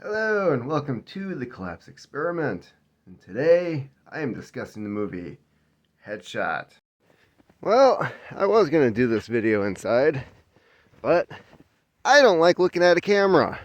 Hello and welcome to the Collapse Experiment. And today I am discussing the movie Headshot. Well, I was going to do this video inside, but I don't like looking at a camera.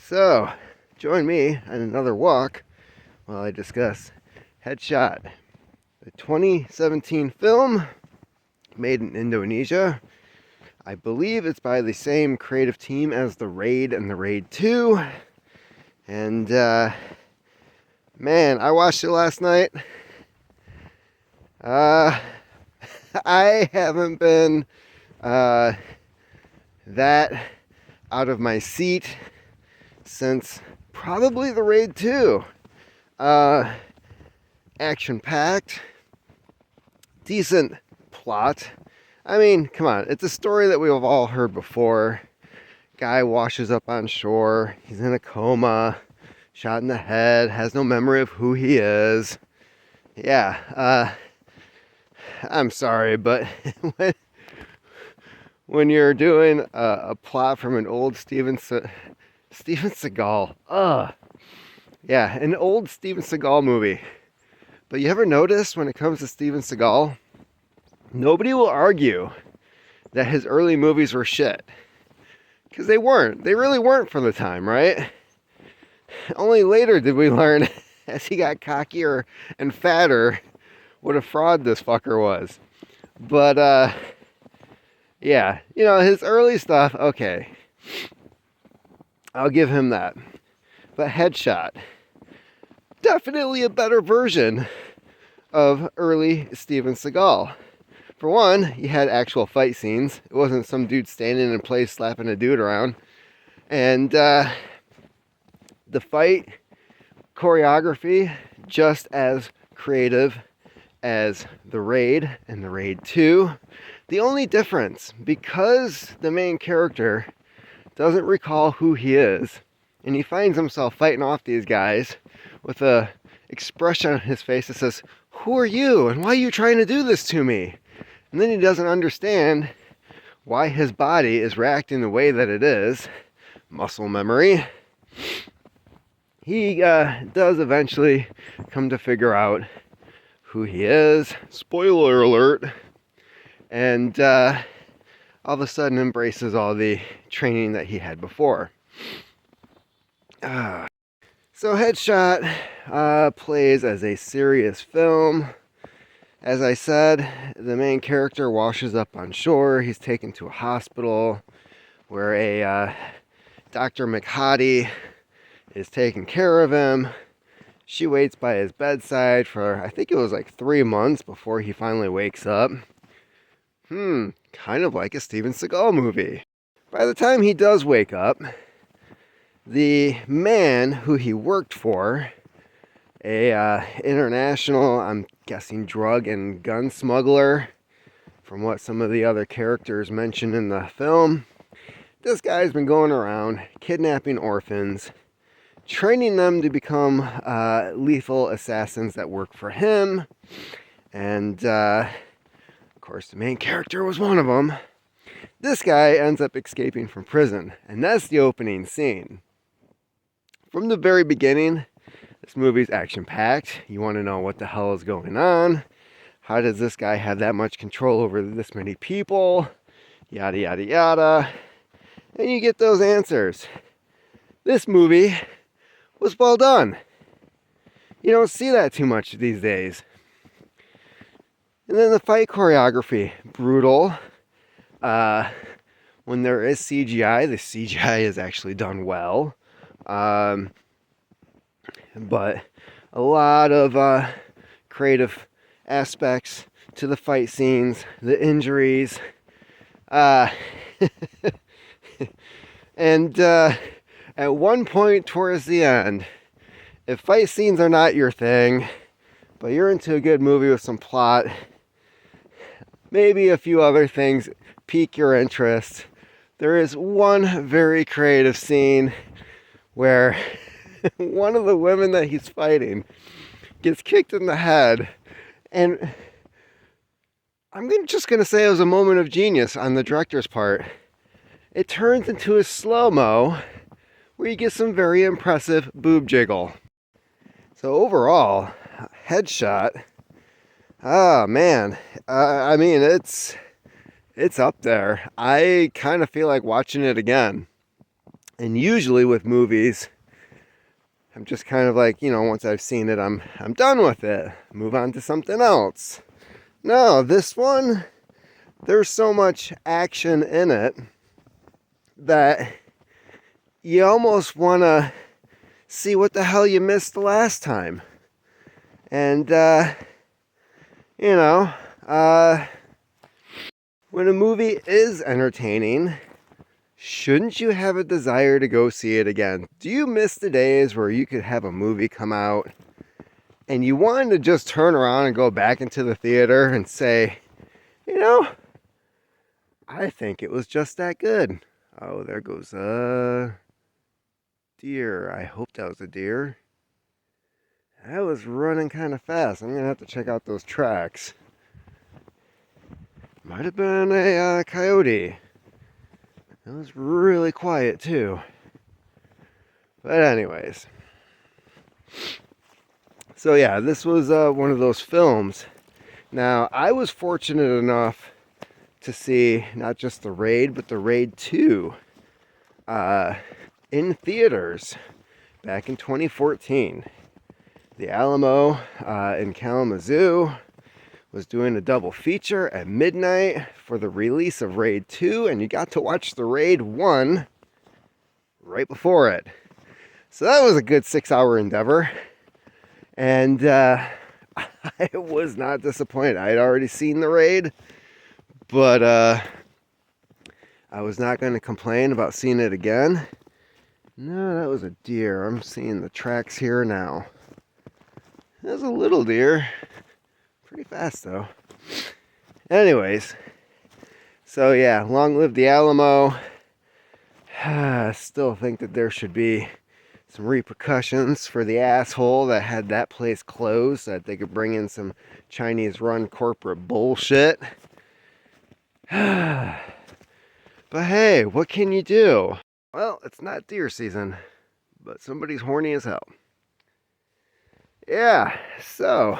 So, join me on another walk while I discuss Headshot, the 2017 film made in Indonesia. I believe it's by the same creative team as The Raid and The Raid 2. And, man, I watched it last night. I haven't been that out of my seat since probably The Raid 2. Action-packed, decent plot. I mean, come on, it's a story that we've all heard before. Guy washes up on shore, he's in a coma, shot in the head, has no memory of who he is. Yeah, I'm sorry, but when you're doing a plot from an old Steven Seagal, yeah, an old Steven Seagal movie. But you ever notice when it comes to Steven Seagal, nobody will argue that his early movies were shit. Because they weren't. They really weren't for the time, right? Only later did we learn, as he got cockier and fatter, what a fraud this fucker was. But, yeah, you know, his early stuff, okay. I'll give him that. But Headshot, definitely a better version of early Steven Seagal. For one, you had actual fight scenes. It wasn't some dude standing in place slapping a dude around. And the fight choreography, just as creative as The Raid and The Raid 2. The only difference, because the main character doesn't recall who he is, and he finds himself fighting off these guys with a expression on his face that says, "Who are you? And why are you trying to do this to me?" And then he doesn't understand why his body is reacting the way that it is. Muscle memory. He does eventually come to figure out who he is. Spoiler alert. And all of a sudden embraces all the training that he had before. So Headshot plays as a serious film. As I said, the main character washes up on shore. He's taken to a hospital where a Dr. McHottie is taking care of him. She waits by his bedside for, I think it was like 3 months before he finally wakes up. Kind of like a Steven Seagal movie. By the time he does wake up, the man who he worked for, a international, I'm guessing, drug and gun smuggler, from what some of the other characters mentioned in the film. This guy's been going around kidnapping orphans, training them to become lethal assassins that work for him. And, of course, the main character was one of them. This guy ends up escaping from prison, and that's the opening scene. From the very beginning, this movie's action-packed. You want to know what the hell is going on. How does this guy have that much control over this many people? Yada, yada, yada. And you get those answers. This movie was well done. You don't see that too much these days. And then the fight choreography, brutal. When there is CGI, the CGI is actually done well. But a lot of creative aspects to the fight scenes, the injuries, and at one point towards the end, if fight scenes are not your thing, but you're into a good movie with some plot, maybe a few other things pique your interest, there is one very creative scene where one of the women that he's fighting gets kicked in the head, and I'm just going to say it was a moment of genius on the director's part. It turns into a slow-mo where you get some very impressive boob jiggle. So overall, Headshot, ah man, I mean it's up there. I kind of feel like watching it again. And usually with movies, I'm just kind of like, once I've seen it, I'm done with it. Move on to something else. No, this one, there's so much action in it that you almost want to see what the hell you missed the last time. And, when a movie is entertaining, shouldn't you have a desire to go see it again? Do you miss the days where you could have a movie come out and you wanted to just turn around and go back into the theater and say, I think it was just that good. Oh, there goes a deer. I hope that was a deer. That was running kind of fast. I'm going to have to check out those tracks. Might have been a coyote. It was really quiet too. But anyways. So yeah, this was one of those films. Now, I was fortunate enough to see not just The Raid, but The Raid 2 in theaters back in 2014. The Alamo in Kalamazoo was doing a double feature at midnight for the release of Raid 2, and you got to watch the Raid 1 right before it. So that was a good 6-hour endeavor, and I was not disappointed. I had already seen the Raid, but I was not going to complain about seeing it again. No, that was a deer. I'm seeing the tracks here now. That was a little deer. Pretty fast though. Anyways, so yeah, long live the Alamo. I still think that there should be some repercussions for the asshole that had that place closed so that they could bring in some Chinese run corporate bullshit. But hey, what can you do? Well, it's not deer season, but somebody's horny as hell. Yeah, so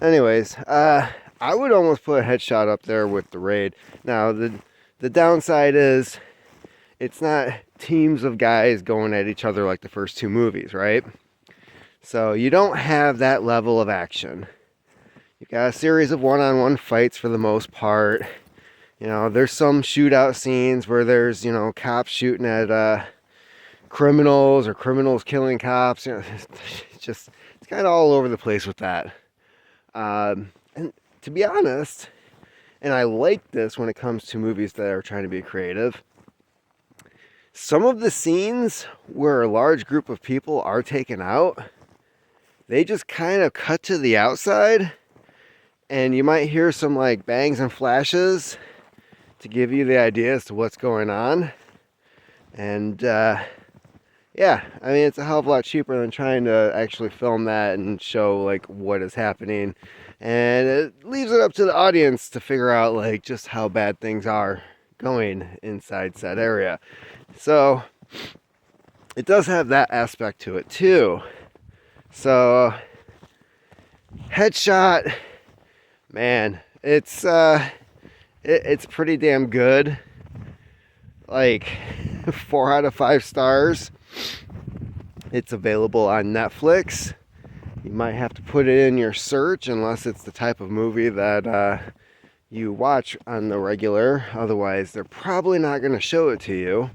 anyways, I would almost put Headshot up there with the Raid. Now, the downside is it's not teams of guys going at each other like the first two movies, right? So you don't have that level of action. You've got a series of one-on-one fights for the most part. There's some shootout scenes where there's, cops shooting at criminals or criminals killing cops. It's kind of all over the place with that. And to be honest, and I like this when it comes to movies that are trying to be creative, some of the scenes where a large group of people are taken out, they just kind of cut to the outside, and you might hear some like bangs and flashes to give you the idea as to what's going on. And yeah, I mean, it's a hell of a lot cheaper than trying to actually film that and show like what is happening. And it leaves it up to the audience to figure out like just how bad things are going inside said area. So it does have that aspect to it too. So Headshot, man, it's pretty damn good. Like 4 out of 5 stars. It's available on Netflix. You might have to put it in your search unless it's the type of movie that you watch on the regular. Otherwise, they're probably not going to show it to you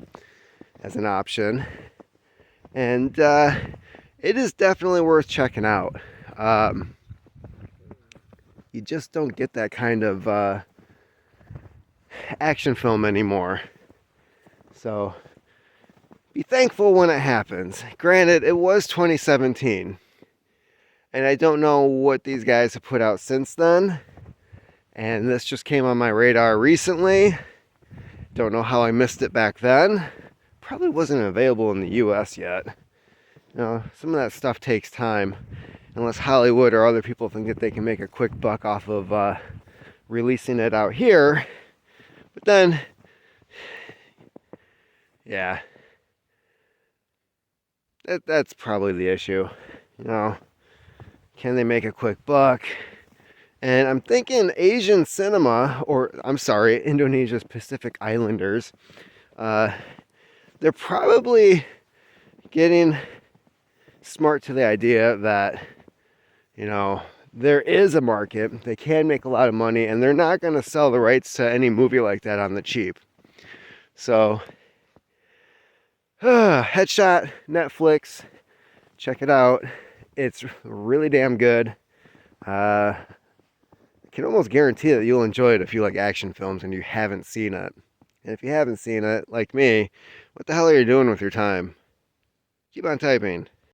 as an option. And it is definitely worth checking out. You just don't get that kind of action film anymore. So be thankful when it happens. Granted, it was 2017. And I don't know what these guys have put out since then. And this just came on my radar recently. Don't know how I missed it back then. Probably wasn't available in the US yet. Some of that stuff takes time. Unless Hollywood or other people think that they can make a quick buck off of releasing it out here. But then, yeah. That's probably the issue. You know, can they make a quick buck? And I'm thinking Asian cinema, or I'm sorry, Indonesia's Pacific Islanders, uh, they're probably getting smart to the idea that, you know, there is a market, they can make a lot of money, and they're not going to sell the rights to any movie like that on the cheap. So, Headshot, Netflix, check it out. It's really damn good. I can almost guarantee that you'll enjoy it if you like action films and you haven't seen it. And if you haven't seen it, like me, what the hell are you doing with your time? Keep on typing.